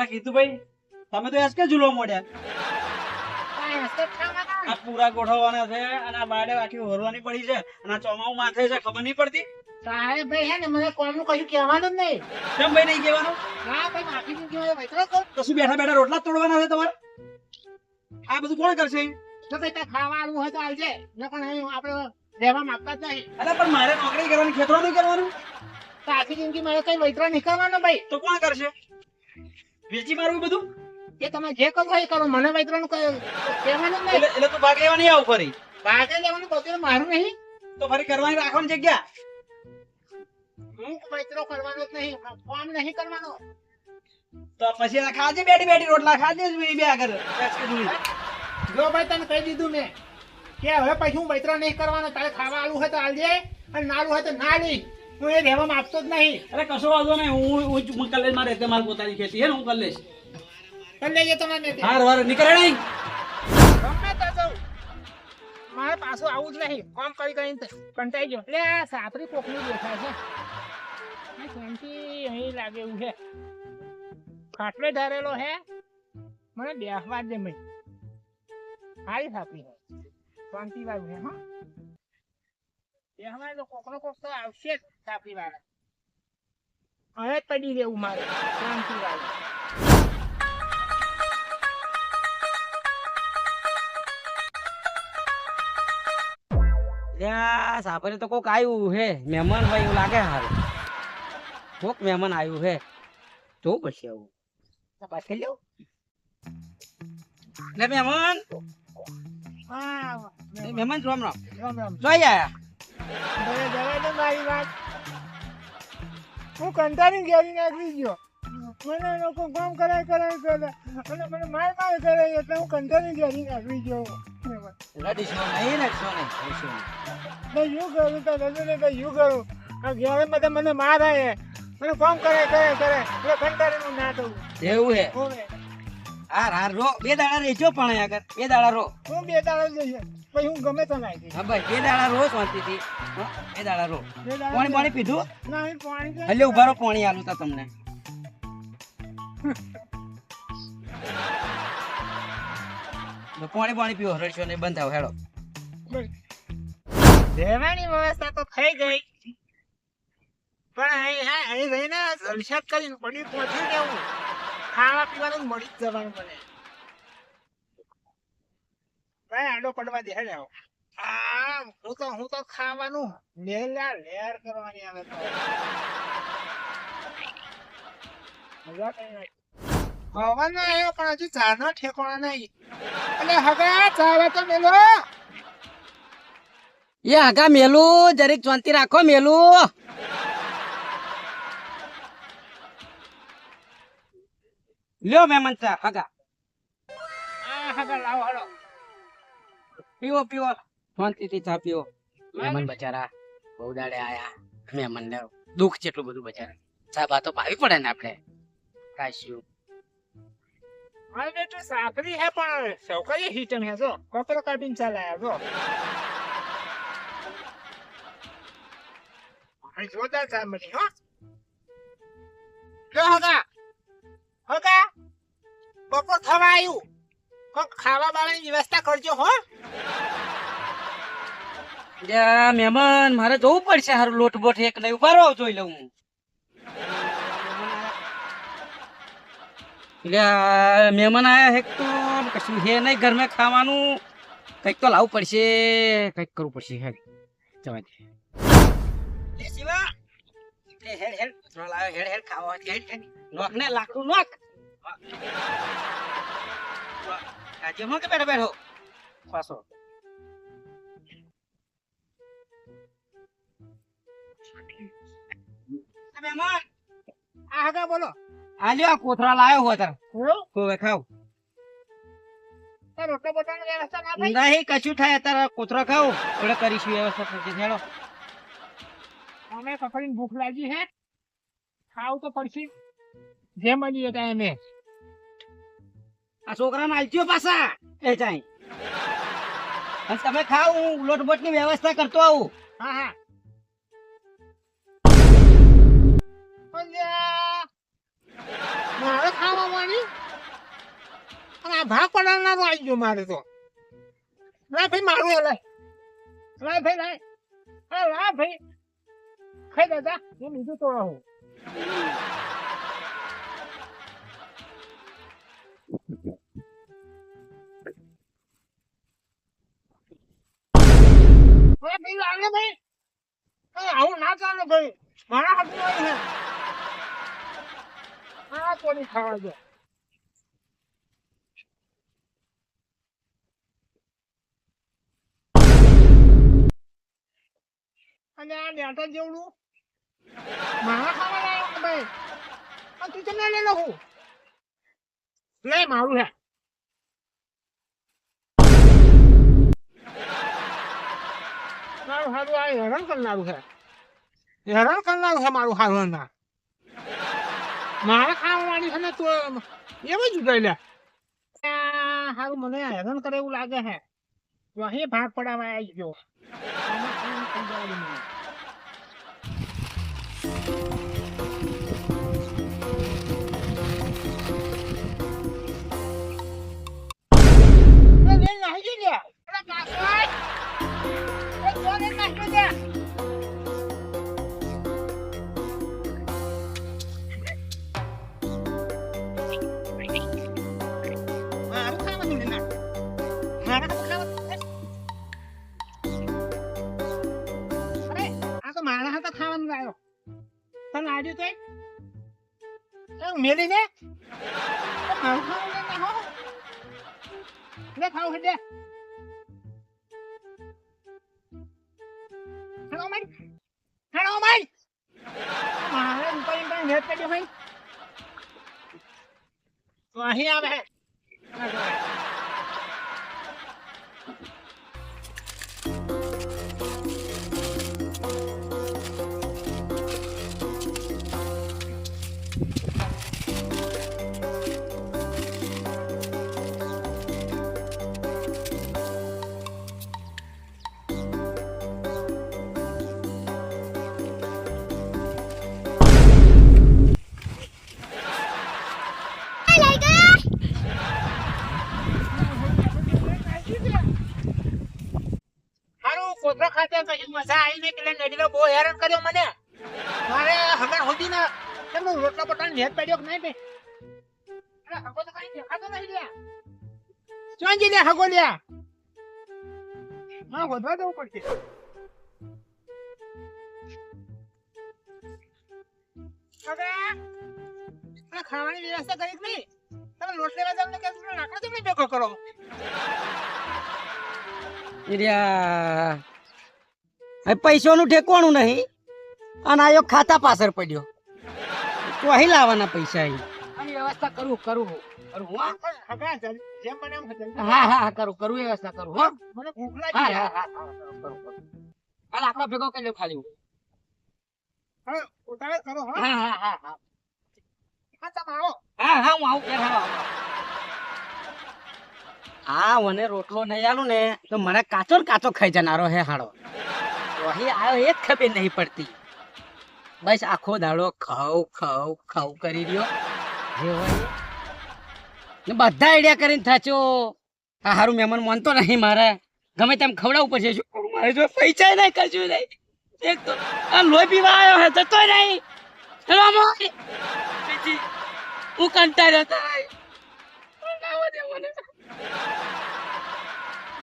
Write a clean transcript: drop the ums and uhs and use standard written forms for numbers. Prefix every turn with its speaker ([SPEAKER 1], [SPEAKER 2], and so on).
[SPEAKER 1] અલા કીધું ભાઈ તમે તો આજ કે ઝૂલો મોડ્યા આ પૂરા ગોઠવવાના છે અને આ બાડે આખી હોરવાની પડી છે અને આ ચોમાવું માથે છે ખબર નહીં પડતી
[SPEAKER 2] સાહેબ ભાઈ હે ને મને કોઈનું કશું કહેવાનું જ નહીં.
[SPEAKER 1] કેમ ભાઈ નહીં કહેવાનું
[SPEAKER 2] ના ભાઈ માફી નહીં કહેવાય વૈતરો કહું.
[SPEAKER 1] તો શું બેઠા બેઠા રોટલા જ તોડવાના છે તમારે આ બધું કોણ કરશે
[SPEAKER 2] તો ભાઈ ત્યાં ખાવાનું હોય તો આવજે નકર અહીં આપણે રહેવા માંગતા જ નહીં.
[SPEAKER 1] અરે પણ મારે નોકરી કરવાની ખેતરો નહીં કરવાનું
[SPEAKER 2] તો આખી જિંદગી મારે કઈ વૈતરો નહીં કરવાનો ભાઈ.
[SPEAKER 1] તો કોણ કરશે વેચી મારવું બધું
[SPEAKER 2] એ તમે જે કરો એ કરો મને વૈતરાનું કહેવાનું જ નહીં.
[SPEAKER 1] એટલે તું ભાગ લેવા નહીં આવું ફરી
[SPEAKER 2] ભાગે લેવાનું બધું મારું નહીં.
[SPEAKER 1] તો ફરી કરવાની રાખવાની જગ્યા
[SPEAKER 2] હું વૈતરો કરવાનો જ નહીં. ફોન નહીં કરવાનો.
[SPEAKER 1] તો પછી આ ખાજે બેઠી બેઠી રોટલા ખાજે જ બે આગળ
[SPEAKER 2] જો ભાઈ તને કહી દીધું મેં કે હવે પછી હું વૈતરો નહીં કરવાનો. તારે ખાવા આલું હોય તો આલજે અને નાલું હોય તો ના લઈ. હું એ રહેવામાં આપતો જ નહીં.
[SPEAKER 1] અરે કશો વાંધો નહીં હું કલેજ માં રહેતે મારી પોતાની ખેતી હે ને હું કલેજ
[SPEAKER 2] કરી લેજે તમારે
[SPEAKER 1] હાર વાર નીકળે નહીં
[SPEAKER 2] ગમે તો જાઉં. મારે પાછું આવું જ નહીં. કામ કરી કરીને કંટાઈ ગયો. એટલે આ સાપરી કોકનું દેખાય છે. આ શાંતિ અહીં લાગે એવું છે. ખાટલે ધારેલો હે મને બેસવા દે મય. સારી સાપરી હે શાંતિ વાળું હે. હા બેસવા તો કોકનો કોક તો આવશે જ સાપરી વાળા. હવે જ પડી રહેવું મારે શાંતિ વાળું.
[SPEAKER 3] સાપરે તો કોક આવ્યું હે મહેમાન ભાઈ એવું લાગે હારું કોક મહેમાન આવ્યું હે જોવું પડશે આવું તપાસ કરી લઉં લે મહેમાન
[SPEAKER 2] હા
[SPEAKER 3] મહેમાન રામ રામ
[SPEAKER 2] રામ રામ.
[SPEAKER 3] જોઈ આયા
[SPEAKER 2] ભલે જવા દે મારી વાત. હું કંટાળી ઘેરી નાખી ગયો. મને લોકો કામ કરાય કરે અને મને માર કરે એટલે હું કંટાળી ઘેરી નાખી ગયો.
[SPEAKER 3] લડીશો નહીં લડશો નહીં
[SPEAKER 2] મેં યુ કરું તો રજૂને તો યુ કરું. આ ઘેરે બધા મને માર આવે મને કામ કરે એટલે કંટાળીનું ના થવું.
[SPEAKER 3] એવું હે
[SPEAKER 2] હોવે.
[SPEAKER 3] હાર હાર રો બે દાડા રહેજો પણ આગળ બે દાડા રો
[SPEAKER 2] હું બે દાડા જઈએ પછી હું ગમે તો નાખી.
[SPEAKER 3] હા ભાઈ બે દાડા રો શાંતિથી બે દાડા રો પાણી પાણી પીધું
[SPEAKER 2] ના એ પાણી તો-
[SPEAKER 3] એટલે ઉભા રહો પાણી આલું તા તમને પાણી પાણી પીવો રડશો ને બંધ થાવ હેડો
[SPEAKER 2] રહેવાની વ્યવસ્થા તો થઈ ગઈ પણ અહીં રહીને જલસાત કરીને પડી પહોંચી દેવું. ખાવા પીવાનું મળી જ જવાનું મને. ભાઈ આડો પડવા દે હેડે આવો. હું તો ખાવાનું લેર કરવાની આવે તો મજા કઈ નહીં. હવાનો આવ્યો પણ હજુ ચાનો ઠેકાણો નહીં. એટલે હગા ચાવે તો મેલો.
[SPEAKER 3] એ આગા મેલું જરીક શાંતિ રાખો મેલું લ્યો મહેમાન ચા આગા
[SPEAKER 2] હગા લાવો હડો.
[SPEAKER 3] પીવો પીવો શાંતિથી ચા પીવો મહેમાન બચારા બહુ દાડે આયા મહેમાન ને દુઃખ છે એટલું બધું બચારા ચા બા તો પાવી પડે ને આપણે કાશ્યું
[SPEAKER 2] હા બેટું સાકરી હે પણ સૌકર્ય હિટન હે જો કોકરો કાઢીને ચાલાયા જો. અહીં જોરદાર ચા મળી હો. જો હગા બપોર થવા આવ્યું. કોક ખાવા બાવાની વ્યવસ્થા કરજો હો.
[SPEAKER 3] મહેમાન મારે જોવું પડશે હારું લોટ બોટ એક નહીં ઉભા રહો જોઈ લઉં મહેમાન આયા હે તો કશું હે નહીં ઘરમાં ખાવાનું કંઈક તો લાવવું પડશે કંઈક કરવું પડશે હે જવા દે લે શિવા લે હેડ હેડ થોડા લાવ હેડ હેડ ખાવા હેડ હેડ નોક ને લાકડું નોક આજે માં કે બેઠો બેઠો પાછો મહેમાન
[SPEAKER 2] આ હગા બોલો.
[SPEAKER 3] આલ્યો આ કોથળા લાવ્યો હો તાર
[SPEAKER 2] બોલો
[SPEAKER 3] હવે ખાવ
[SPEAKER 2] તો રોટલો બોટાની વ્યવસ્થા ના થઈ.
[SPEAKER 3] નહીં કશું થાય અત્યારે કોથળા ખાવ એટલે કરીશું વ્યવસ્થા થશે હેડો
[SPEAKER 2] અમે પકડીને ભૂખ લાગી હે ખાવું તો પડશે જે મળી જતા એમે.
[SPEAKER 3] આ છોકરાને આલજો પાછા એ જાય અને તમે ખાવ હું લોટ બોટ ની વ્યવસ્થા કરતો આવું
[SPEAKER 2] હા હા. અલ્યા મારે ખાવા માંડી આ ભાગ પડાવનારો આવી ગયો મારે તો લાય ભાઈ મારું એ લાય લાય ભાઈ લાય હા લાય ભાઈ ખાઈ દાદા હું બીજું તો રહું ભાઈ લાગે ભાઈ આવું ના ચાલે ભાઈ મારા હાથમાં આવી છે આ કોની ખાવા દે અને આ નેટા જેવડું મારા ખાવા લાવ્યો ભાઈ આ તું તમને લઈ લઉં લે મારું હે મારું હારું આ હેરાન કરનારું છે મારું હારું ના મારા ખાવાની છે ને તો એમ જ ઉગાઈ લે હારું મને હેરાન કરે એવું લાગે છે તો અહીં ભાગ પડાવવા આવી ગયો મારા હાથે ખાવાનું લાવ્યો તને આજુ તો મેલી ને મારું ખાવાનું લે ખાવું દે હેલો ભાઈ મારે રૂપાઈ ભાઈ નેટ કરી ભાઈ તો અહીં આવે કોતરા ખાતે કઈ મજા આવી ને પેલા નડીલો બહુ હેરાન કર્યો મને મારે હમણાં હોતી ને કેમ રોટલા પટાણ નેટ પડ્યો કે નહીં બે અરે હગો તો કઈ દેખાતો નહીં લ્યા ચોં જી લે હગો લ્યા માં વધવા દેવું પડશે હવે આ ખાવાની વ્યવસ્થા કરી કે નહીં તમે રોટ લેવા જાવ ને કે લાકડો તમે ભેગો કરો
[SPEAKER 3] પૈસાનું ઠેકવાનું નહીં અને આયો ખાતા પાછળ પડ્યો તો અહીં લાવવાના પૈસા અહીં આની વ્યવસ્થા કરું હા કરું વ્યવસ્થા કરું હો
[SPEAKER 2] મને ભૂખ લાગી
[SPEAKER 3] હાલ આપણો ભેગો કરી લો ખાલી
[SPEAKER 2] હવે ઉતાવળ કરો હો
[SPEAKER 3] હા
[SPEAKER 2] તમે આવો
[SPEAKER 3] હું આવું કે હા મને રોટલો નહીં આલું ને તો મને કાચો ખાઈ જનારો હે હાડો તો અહીં આવ્યો એ જ ખબર નહીં પડતી બસ આખો દાડો ખાવ કરી રહ્યો જે હોય ને બધા આઈડિયા કરીને થાચો આ હારું મહેમાન માનતો નહીં મારે ગમે તેમ ખવડાવવું પડશે શું કરું મારે જો પૈસા નહીં કશું નહીં એક તો આ લોહી પીવા આવ્યો હે જતો નહીં ચલો હું કંટાળ્યો હતા